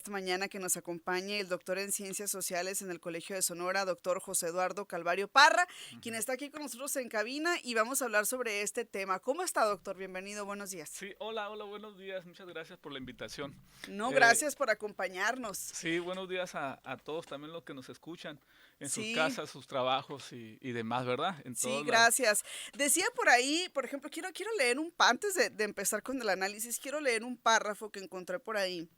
esta mañana que nos acompañe el doctor en Ciencias Sociales en el Colegio de Sonora, doctor José Eduardo Calvario Parra, quien Ujú. está aquí con nosotros en cabina y vamos a hablar sobre este tema. ¿Cómo está, doctor? Bienvenido, buenos días. Sí, hola, hola, buenos días. Muchas gracias por la invitación. No, Eh, gracias por acompañarnos. sí, buenos días a todos también los que nos escuchan en sus Sí, casas, sus trabajos y demás, ¿verdad? En sí, todas las... gracias. Decía por ahí, por ejemplo, quiero leer antes de empezar con el análisis, quiero leer un párrafo que encontré por ahí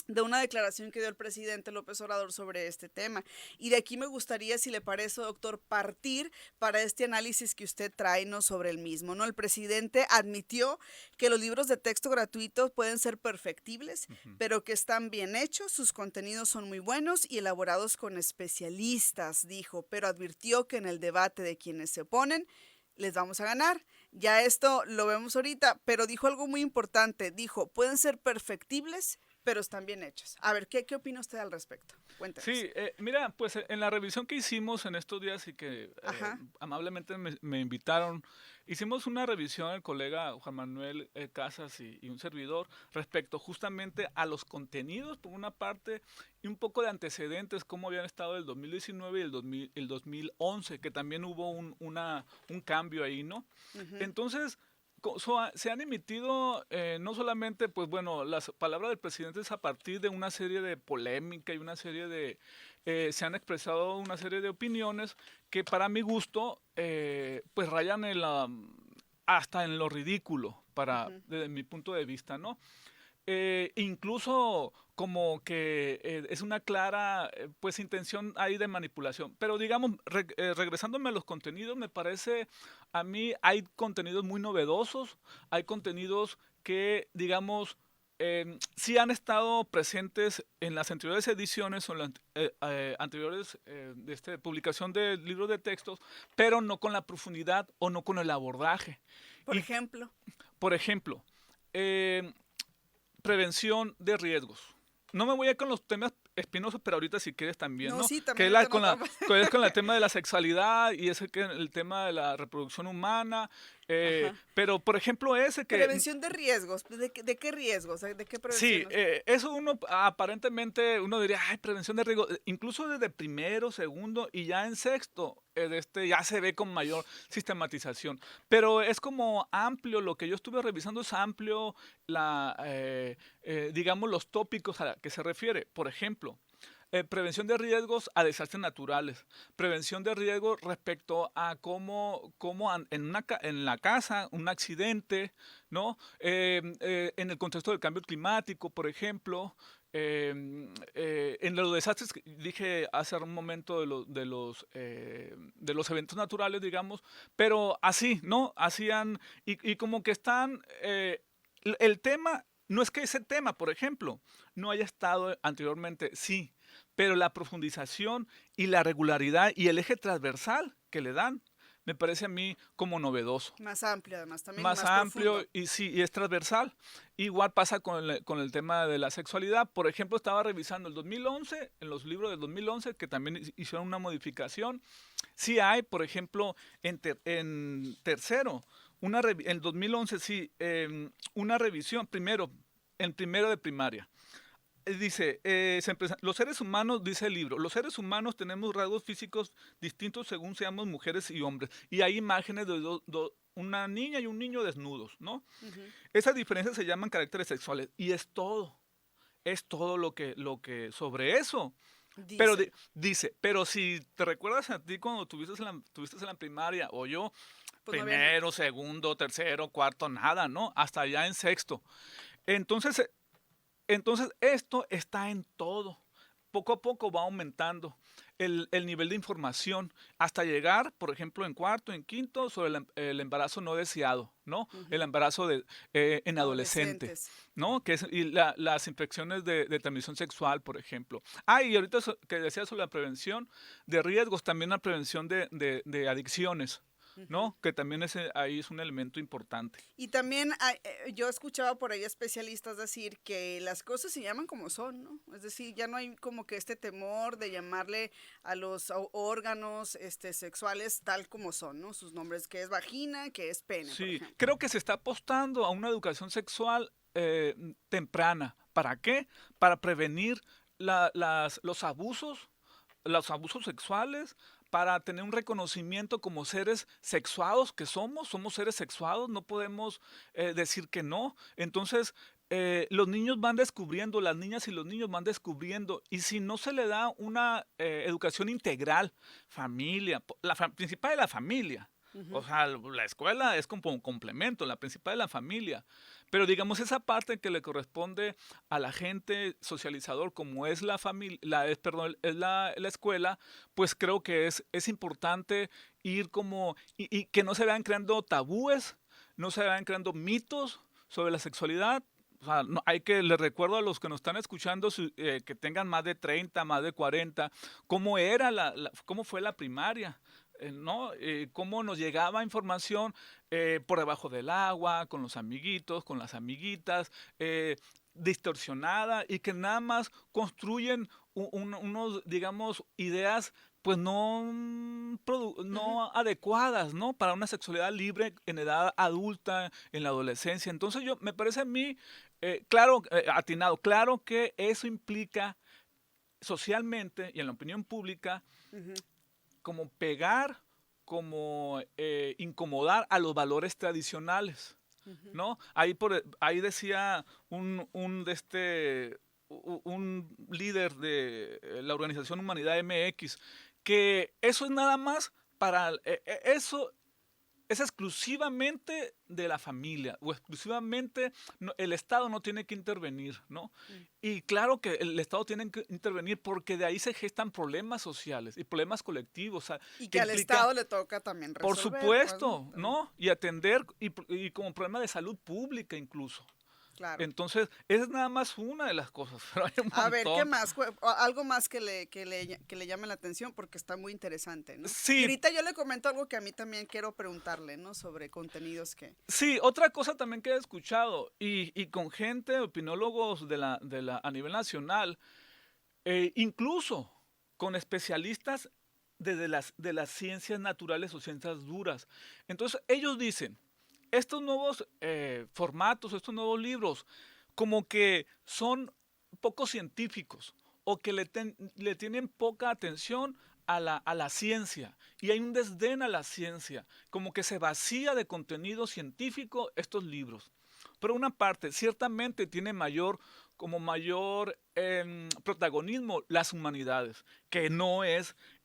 de una declaración que dio el presidente López Obrador sobre este tema. Y de aquí me gustaría, si le parece, doctor, partir para este análisis que usted trae, ¿no?, sobre el mismo, ¿no? El presidente admitió que los libros de texto gratuitos pueden ser perfectibles, Ujú. pero que están bien hechos, sus contenidos son muy buenos y elaborados con especialistas, dijo, pero advirtió que en el debate de quienes se oponen, les vamos a ganar. Ya esto lo vemos ahorita, pero dijo algo muy importante. Dijo, pueden ser perfectibles, pero están bien hechos. A ver, ¿qué opina usted al respecto? Cuéntenos. Sí, mira, pues en la revisión que hicimos en estos días y que Ajá, amablemente me invitaron, hicimos una revisión el colega Juan Manuel Casas y un servidor respecto justamente a los contenidos, por una parte, y un poco de antecedentes, cómo habían estado el 2019 y el 2011, que también hubo un cambio ahí, ¿no? ujú, Entonces, se han emitido no solamente, pues bueno, las palabras del presidente es a partir de una serie de polémica y una serie de, se han expresado una serie de opiniones que para mi gusto, pues rayan hasta en lo ridículo, ujú. desde mi punto de vista, ¿no? Incluso como que es una clara pues intención ahí de manipulación. Pero digamos, regresándome a los contenidos, me parece, a mí hay contenidos muy novedosos, hay contenidos que, digamos, sí han estado presentes en las anteriores ediciones o en las anteriores publicación de libros de textos, pero no con la profundidad o no con el abordaje. Por Y, ejemplo. por ejemplo, eh, prevención de riesgos. No me voy a ir con los temas espinosos, pero ahorita si quieres también, No, ¿no? sí, Que también es ahorita con nos la, vamos. que es con el tema de la sexualidad y ese que el tema de la reproducción humana. Ajá. Pero, por ejemplo, ese que Prevención de riesgos. ¿De qué riesgos? ¿De qué sí, prevención? eso uno aparentemente uno diría, ay, prevención de riesgo, incluso desde primero, segundo y ya en sexto, ya se ve con mayor sistematización. Pero es como amplio, lo que yo estuve revisando es amplio, digamos, los tópicos a que se refiere. Por ejemplo, prevención de riesgos a desastres naturales, prevención de riesgos respecto a en la casa un accidente, ¿no? En el contexto del cambio climático, por ejemplo, en los desastres que dije hace un momento de los eventos naturales, digamos, pero así, ¿no? Hacían, y como que están, el tema, no es que ese tema, por ejemplo, no haya estado anteriormente, sí, pero la profundización y la regularidad y el eje transversal que le dan, me parece a mí como novedoso, Más amplio, además, también y más más amplio profundo. y sí, y es transversal. Igual pasa con el tema de la sexualidad. Por ejemplo, estaba revisando el 2011, en los libros del 2011, que también hicieron una modificación. Sí hay, por ejemplo, en tercero, en 2011 sí, una revisión, en primero de primaria. Dice, los seres humanos, dice el libro, los seres humanos tenemos rasgos físicos distintos según seamos mujeres y hombres. Y hay imágenes de una niña y un niño desnudos, ¿no? Ujú. Esas diferencias se llaman caracteres sexuales. Y es todo lo que sobre eso. Pero Dice. dice, pero si te recuerdas a ti cuando tuviste en la primaria, o yo, Pues no había. primero, segundo, tercero, cuarto, nada, ¿no? Hasta allá en sexto. Entonces, esto está en todo. Poco a poco va aumentando el nivel de información hasta llegar, por ejemplo, en cuarto, en quinto, sobre el embarazo no deseado, ¿no? El Ujú. embarazo en adolescente, Adolescentes. ¿no? Y las infecciones de transmisión sexual, por ejemplo. Y ahorita que decía sobre la prevención de riesgos, también la prevención de adicciones, Ujú. ¿no? Que también ahí es un elemento importante. Y también yo he escuchado por ahí especialistas decir que las cosas se llaman como son, ¿no? Es decir, ya no hay como que este temor de llamarle a los órganos sexuales tal como son, ¿no? Sus nombres, que es vagina, que es pene, por Sí, ejemplo. creo que se está apostando a una educación sexual temprana. ¿Para qué? Para prevenir los abusos sexuales, para tener un reconocimiento como seres sexuados que somos seres sexuados, no podemos decir que no. Entonces, los niños van descubriendo, las niñas y los niños van descubriendo, y si no se le da una educación integral, familia, principal es la familia. O sea, la escuela es como un complemento, la principal es la familia. Pero digamos, esa parte que le corresponde al agente socializador, como es la familia, perdón, es la escuela, pues creo que es importante ir como, y que no se vayan creando tabúes, no se vayan creando mitos sobre la sexualidad. O sea, les recuerdo a los que nos están escuchando que tengan más de 30, más de 40, cómo fue la primaria. ¿No? Cómo nos llegaba información por debajo del agua, con los amiguitos, con las amiguitas, distorsionada, y que nada más construyen unos, digamos, ideas pues no adecuadas, ¿no? Para una sexualidad libre en edad adulta, en la adolescencia. Entonces me parece a mí, claro, atinado, claro que eso implica socialmente y en la opinión pública como pegar, como incomodar a los valores tradicionales, ¿no? Ahí decía un líder de la organización Humanidad MX que eso es nada más eso es exclusivamente de la familia, o exclusivamente el Estado no tiene que intervenir, ¿no? Y claro que el Estado tiene que intervenir porque de ahí se gestan problemas sociales y problemas colectivos. O sea, Y que al Estado le toca también por resolver. supuesto, Pues, ¿no? Y atender, y como problema de salud pública incluso. Claro. Entonces, esa es nada más una de las cosas, pero hay un montón. A ver, ¿qué más? Algo más que le llame la atención porque está muy interesante, ¿no? Sí. Y ahorita yo le comento algo que a mí también quiero preguntarle, ¿no? Sobre contenidos que... Sí, otra cosa también que he escuchado, y con gente, opinólogos a nivel nacional, incluso con especialistas de las ciencias naturales o ciencias duras. Entonces, ellos dicen, estos nuevos formatos, estos nuevos libros, como que son poco científicos o que le tienen poca atención a la ciencia, y hay un desdén a la ciencia, como que se vacía de contenido científico estos libros. Por una parte, ciertamente tiene mayor protagonismo las humanidades, que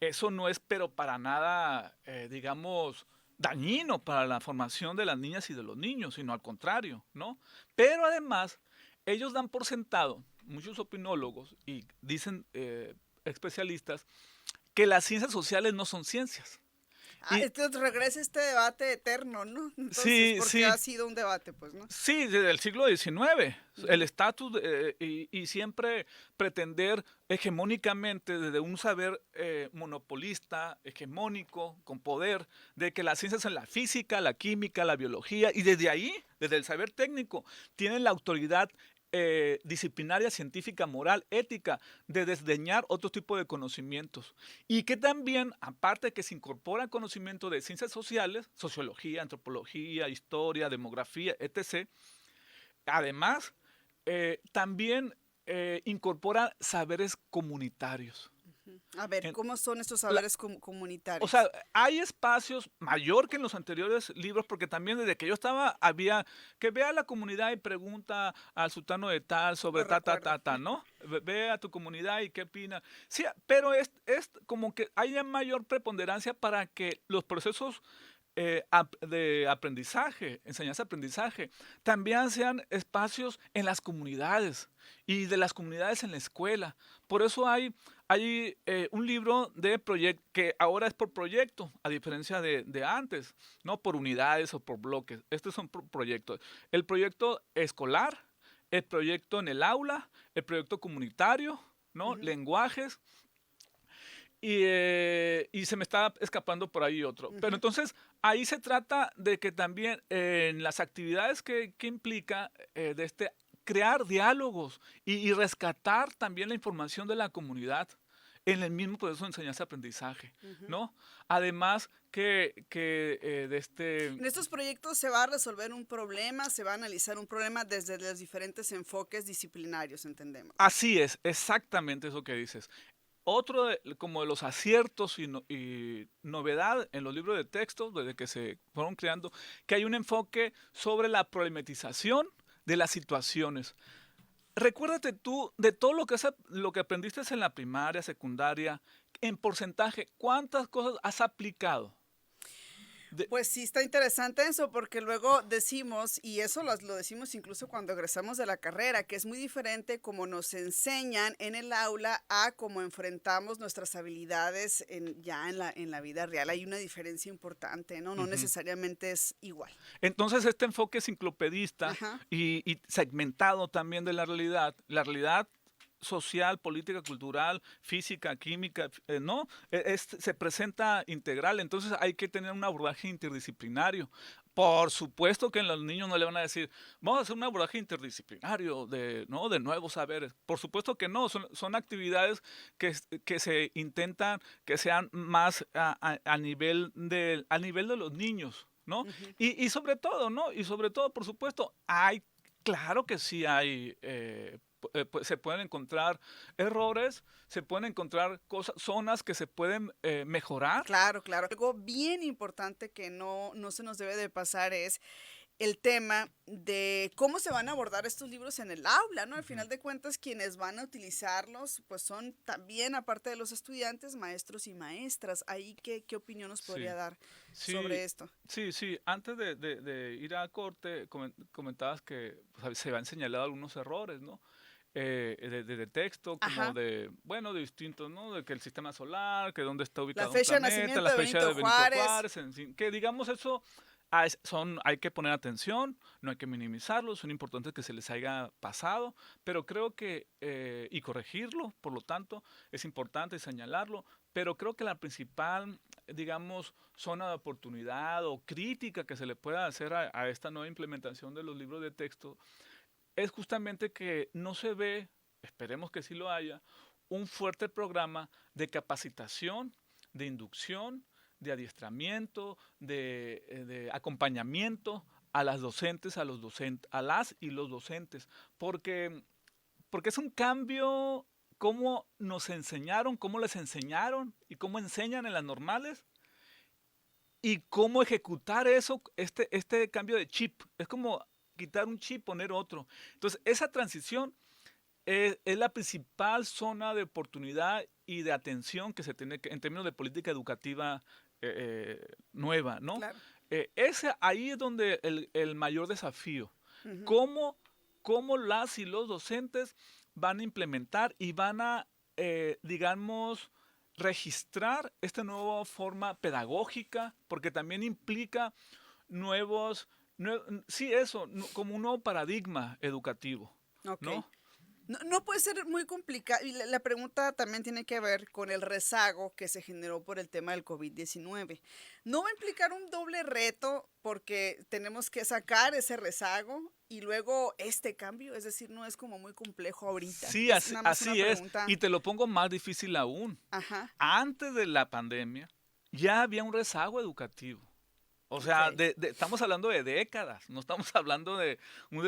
eso no es pero para nada, digamos, dañino para la formación de las niñas y de los niños, sino al contrario, ¿no? Pero además, ellos dan por sentado, muchos opinólogos, y dicen especialistas, que las ciencias sociales no son ciencias. Entonces regresa este debate eterno, ¿no? Entonces, sí, porque sí. ha sido un debate, pues, ¿no? Sí, desde el siglo XIX, el estatus y siempre pretender hegemónicamente desde un saber monopolista, hegemónico, con poder, de que las ciencias son la física, la química, la biología, y desde ahí, desde el saber técnico, tienen la autoridad disciplinaria, científica, moral, ética, de desdeñar otro tipo de conocimientos. Y que también, aparte de que se incorpora conocimiento de ciencias sociales, sociología, antropología, historia, demografía, etc., además, también incorpora saberes comunitarios. A ver, ¿cómo son estos saberes comunitarios? O sea, hay espacios mayor que en los anteriores libros, porque también desde que yo estaba había que ve a la comunidad y pregunta al sultano de tal sobre ¿no? Ve a tu comunidad y qué opina. Sí, pero es como que haya mayor preponderancia para que los procesos de aprendizaje, enseñanza-aprendizaje, también sean espacios en las comunidades y de las comunidades en la escuela. Por eso hay un libro de proyecto que ahora es por proyecto, a diferencia de antes, no por unidades o por bloques. Estos son proyectos. El proyecto escolar, el proyecto en el aula, el proyecto comunitario, ¿no? Lenguajes. Y se me está escapando por ahí otro. Pero entonces, ahí se trata de que también en las actividades que implica crear diálogos y rescatar también la información de la comunidad. en el mismo proceso de enseñanza-aprendizaje, Ujú. ¿no? Además En estos proyectos se va a resolver un problema, se va a analizar un problema desde los diferentes enfoques disciplinarios, entendemos, ¿no? así es, exactamente eso que dices. Otro como de los aciertos y novedad en los libros de texto, desde que se fueron creando, que hay un enfoque sobre la problematización de las situaciones. Recuérdate tú de todo lo que aprendiste en la primaria, secundaria, en porcentaje, ¿cuántas cosas has aplicado? De- Pues sí, está interesante eso, porque luego decimos, y eso lo decimos incluso cuando egresamos de la carrera, que es muy diferente como nos enseñan en el aula a cómo enfrentamos nuestras habilidades ya en la vida real. Hay una diferencia importante, ¿no? No Ujú. necesariamente es igual. Entonces, este enfoque enciclopedista Ajá. y segmentado también de la realidad social, política, cultural, física, química, ¿no? Se presenta integral, entonces hay que tener un abordaje interdisciplinario. Por supuesto que a los niños no le van a decir, vamos a hacer un abordaje interdisciplinario ¿no? de nuevos saberes. Por supuesto que no, son actividades que se intentan que sean más a nivel de los niños, ¿no? Ujú. Y sobre todo, ¿no? Y sobre todo, por supuesto, claro que sí hay, pues, se pueden encontrar errores, se pueden encontrar zonas que se pueden mejorar. Claro, claro. Algo bien importante que no se nos debe de pasar es el tema de cómo se van a abordar estos libros en el aula, ¿no? Al Ujú. final de cuentas, quienes van a utilizarlos, pues son también, aparte de los estudiantes, maestros y maestras. Ahí, ¿qué opinión nos podría Sí, dar sí, sobre esto? sí, sí. Antes de ir a corte, comentabas que pues, se habían señalado algunos errores, ¿no? De texto, como Ajá. de, bueno, de distintos, ¿no? De que el sistema solar, que dónde está La ubicado un fecha de planeta, nacimiento la de fecha Benito de Benito Juárez. Juárez, en fin, que digamos eso, hay que poner atención, no hay que minimizarlo, son importantes que se les haya pasado, pero creo que, y corregirlo, por lo tanto, es importante señalarlo, pero creo que la principal, digamos, zona de oportunidad o crítica que se le pueda hacer a esta nueva implementación de los libros de texto es justamente que no se ve, esperemos que sí lo haya, un fuerte programa de capacitación, de inducción, de adiestramiento, de acompañamiento a las docentes, a las y los docentes, porque, porque es un cambio cómo nos enseñaron, cómo les enseñaron y cómo enseñan en las normales y cómo ejecutar eso, este cambio de chip. Es como quitar un chip, poner otro. Entonces, esa transición es la principal zona de oportunidad y de atención que se tiene en términos de política educativa nueva, ¿no? Claro. Ahí es donde el mayor desafío. Ujú. ¿Cómo, cómo las y los docentes van a implementar y van a, digamos, registrar esta nueva forma pedagógica? Porque también implica nuevos, sí, eso, como un nuevo paradigma educativo, Ok. ¿no? No puede ser muy complicado. Y la pregunta también tiene que ver con el rezago que se generó por el tema del COVID-19. ¿No va a implicar un doble reto porque tenemos que sacar ese rezago y luego este cambio? Es decir, no es como muy complejo ahorita. Sí, Es nada más una así es. pregunta. Y te lo pongo más difícil aún. Ajá. Antes de la pandemia ya había un rezago educativo. O Ok. sea, estamos hablando de décadas, no estamos hablando de un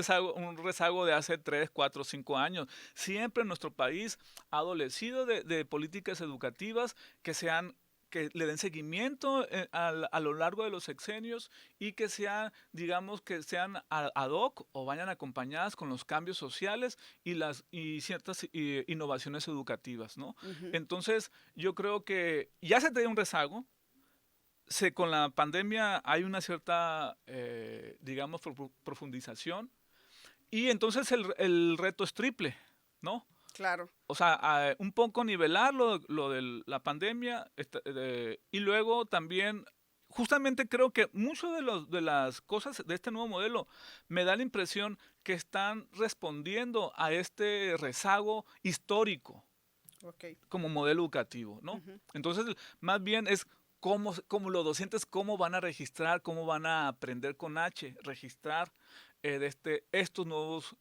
rezago de hace 3, 4, 5 años. Siempre nuestro país ha adolecido de políticas educativas que le den seguimiento a lo largo de los sexenios y que sean, digamos, que sean ad hoc o vayan acompañadas con los cambios sociales y ciertas innovaciones educativas, ¿no? Ujú. Entonces, yo creo que ya se tenía un rezago, con la pandemia hay una cierta, digamos, profundización y entonces el reto es triple, ¿no? Claro. O sea, un poco nivelar lo de la pandemia y luego también, justamente creo que muchas de las cosas de este nuevo modelo me da la impresión que están respondiendo a este rezago histórico Ok. como modelo educativo, ¿no? Ujú. Entonces, más bien es cómo los docentes, cómo van a registrar, cómo van a aprender con H, registrar estos nuevos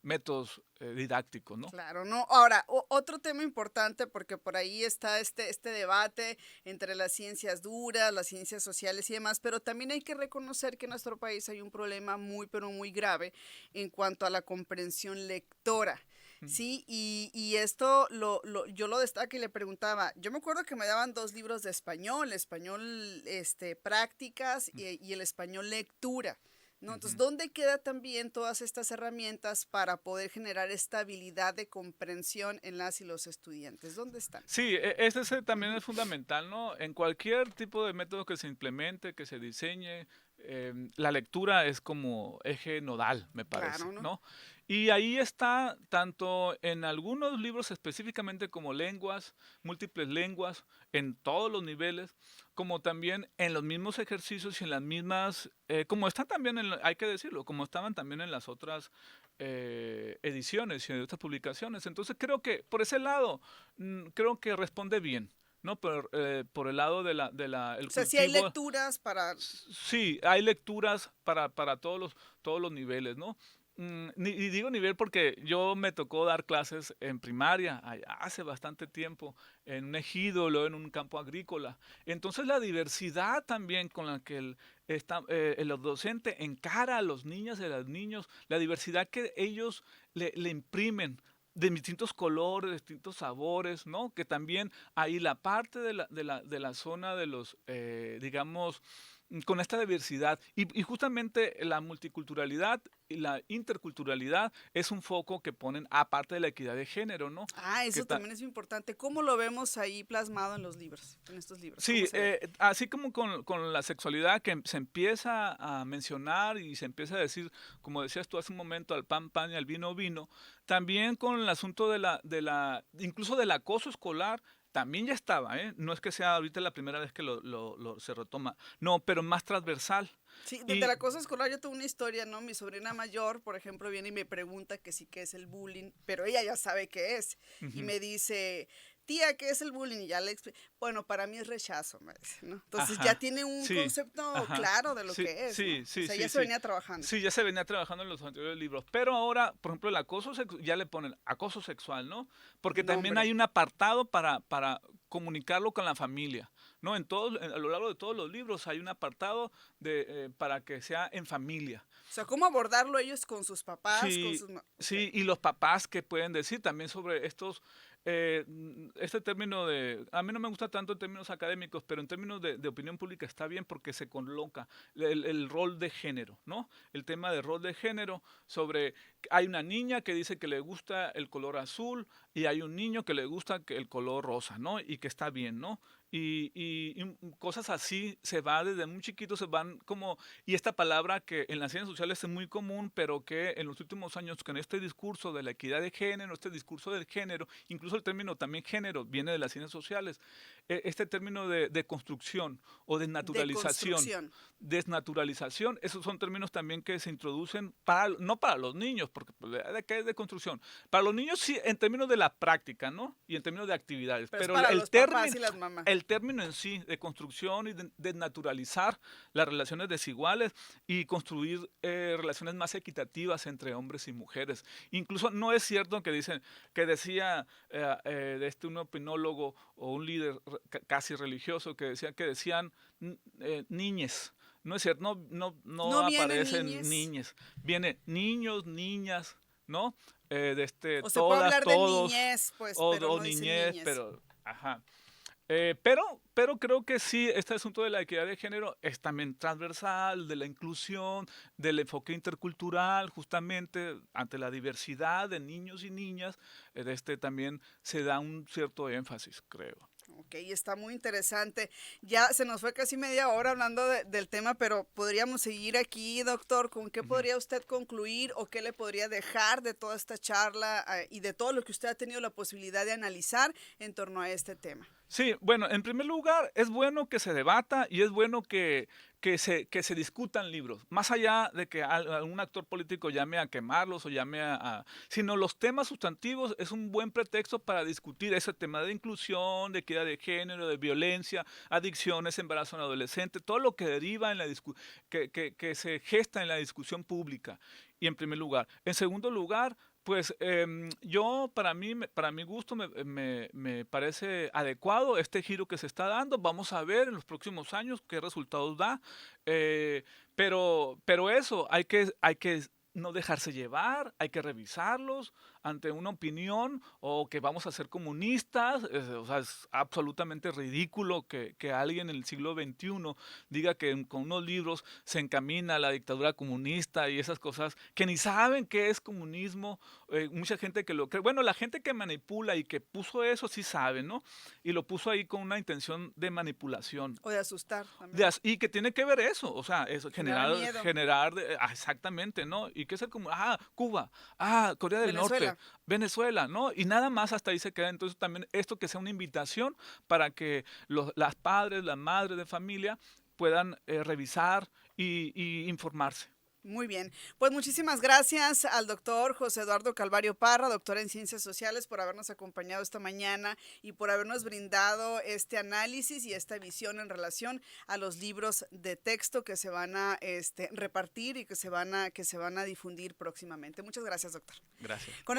métodos didácticos, ¿no? Claro, ¿no? Ahora, otro tema importante, porque por ahí está este debate entre las ciencias duras, las ciencias sociales y demás, pero también hay que reconocer que en nuestro país hay un problema muy, pero muy grave en cuanto a la comprensión lectora. Mm. Sí, y esto yo lo destaco y le preguntaba, yo me acuerdo que me daban dos libros de español prácticas y el español lectura. ¿No? Entonces, Ujú. ¿dónde queda también todas estas herramientas para poder generar esta habilidad de comprensión en las y los estudiantes? ¿Dónde están? Sí, ese también es fundamental, ¿no? En cualquier tipo de método que se implemente, que se diseñe, la lectura es como eje nodal, me parece, Claro, ¿no? ¿no? Y ahí está tanto en algunos libros específicamente como lenguas, múltiples lenguas, en todos los niveles, como también en los mismos ejercicios y en las mismas, como están también, hay que decirlo, como estaban también en las otras ediciones y en otras publicaciones. Entonces creo que por ese lado, creo que responde bien, ¿no? Por el lado el O sea, sí hay cultivo, lecturas para... sí, hay lecturas para todos los niveles, ¿no? Y digo nivel porque yo me tocó dar clases en primaria hace bastante tiempo, en un ejido, luego en un campo agrícola. Entonces la diversidad también con la que el docente encara a los niños y a los niños, la diversidad que ellos le imprimen de distintos colores, de distintos sabores, ¿no? Que también ahí la parte de la zona de los, digamos, con esta diversidad y justamente la multiculturalidad y la interculturalidad es un foco que ponen aparte de la equidad de género, ¿no? Ah, Que eso también es importante. ¿Cómo lo vemos ahí plasmado en los libros, en estos libros? ¿Cómo sí, se ve? así como con la sexualidad que se empieza a mencionar y se empieza a decir, como decías tú hace un momento, al pan pan y al vino vino, también con el asunto incluso del acoso escolar, también ya estaba, ¿eh? No es que sea ahorita la primera vez que se retoma, no, pero más transversal. Sí, de Y, la cosa escolar yo tuve una historia, ¿no? Mi sobrina mayor, por ejemplo, viene y me pregunta que sí que es el bullying, pero ella ya sabe qué es. Y ujú, me dice, tía, ¿qué es el bullying? Y ya le explico. Bueno, para mí es rechazo, me dice, ¿no? Entonces ya ajá, tiene un sí, concepto ajá, claro de lo sí, que es, ¿no? sí, O sí, sea, ya sí, se sí. venía trabajando. Sí, ya se venía trabajando en los anteriores libros, pero ahora, por ejemplo, el acoso sexual, ya le ponen acoso sexual, ¿no? Porque No, también hay hombre. un apartado para comunicarlo con la familia, ¿no? A lo largo de todos los libros hay un apartado para que sea en familia. O sea, ¿cómo abordarlo ellos con sus papás, con Sí, sus... Ok. sí, y los papás que pueden decir también sobre este término a mí no me gusta tanto en términos académicos, pero en términos de opinión pública está bien porque se coloca el rol de género, ¿no? El tema de rol de género sobre, hay una niña que dice que le gusta el color azul y hay un niño que le gusta el color rosa, ¿no? Y que está bien, ¿no? Y cosas así se va desde muy chiquito, se van como, y esta palabra que en las ciencias sociales es muy común, pero que en los últimos años con este discurso de la equidad de género, este discurso del género, incluso el término también género viene de las ciencias sociales, este término de construcción o de De naturalización, construcción. desnaturalización, esos son términos también que se introducen no para los niños, porque pues, ¿de qué es de construcción? Para los niños sí, en términos de la práctica, ¿no? Y en términos de actividades, Pero es pero para los papás y las mamás. el término en sí de construcción y de naturalizar las relaciones desiguales y construir relaciones más equitativas entre hombres y mujeres. Incluso no es cierto que decía un opinólogo o un líder casi religioso que decían niñes. No es cierto, no No vienen aparecen niñes. niñes, viene niños, niñas, ¿no? O se puede Todas, hablar de todos, niñez, pues, pero o no dicen niñez, niñes. pero, ajá. Pero creo que sí, este asunto de la equidad de género es también transversal, de la inclusión, del enfoque intercultural, justamente ante la diversidad de niños y niñas, también se da un cierto énfasis, creo. Ok, está muy interesante. Ya se nos fue casi media hora hablando del tema, pero podríamos seguir aquí, doctor. ¿Con qué Ujú. podría usted concluir o qué le podría dejar de toda esta charla y de todo lo que usted ha tenido la posibilidad de analizar en torno a este tema? Sí, bueno, en primer lugar, es bueno que se debata y es bueno que se discutan libros, más allá de que algún actor político llame a quemarlos o llame sino los temas sustantivos es un buen pretexto para discutir ese tema de inclusión, de equidad de género, de violencia, adicciones, embarazo en adolescente, todo lo que deriva en la que se gesta en la discusión pública, y en primer lugar. En segundo lugar, pues yo, para mi gusto, me parece adecuado este giro que se está dando. Vamos a ver en los próximos años qué resultados da. eh, pero eso, hay que no dejarse llevar, hay que revisarlos ante una opinión o que vamos a ser comunistas. O sea, es absolutamente ridículo que alguien en el siglo XXI diga que con unos libros se encamina a la dictadura comunista y esas cosas que ni saben qué es comunismo. Mucha gente que lo cree. Bueno, la gente que manipula y que puso eso sí sabe, ¿no? Y lo puso ahí con una intención de manipulación. O de asustar también. Y que tiene que ver eso, o sea, eso, Generar miedo. exactamente, ¿no? Y que es como, Cuba, Corea del Venezuela. Norte, Venezuela, ¿no? Y nada más hasta ahí se queda. Entonces también esto que sea una invitación para que las padres, las madres de familia puedan revisar y informarse. Muy bien, pues muchísimas gracias al doctor José Eduardo Calvario Parra, doctor en Ciencias Sociales, por habernos acompañado esta mañana y por habernos brindado este análisis y esta visión en relación a los libros de texto que se van a repartir y que se van a difundir próximamente. Muchas gracias, doctor. Gracias.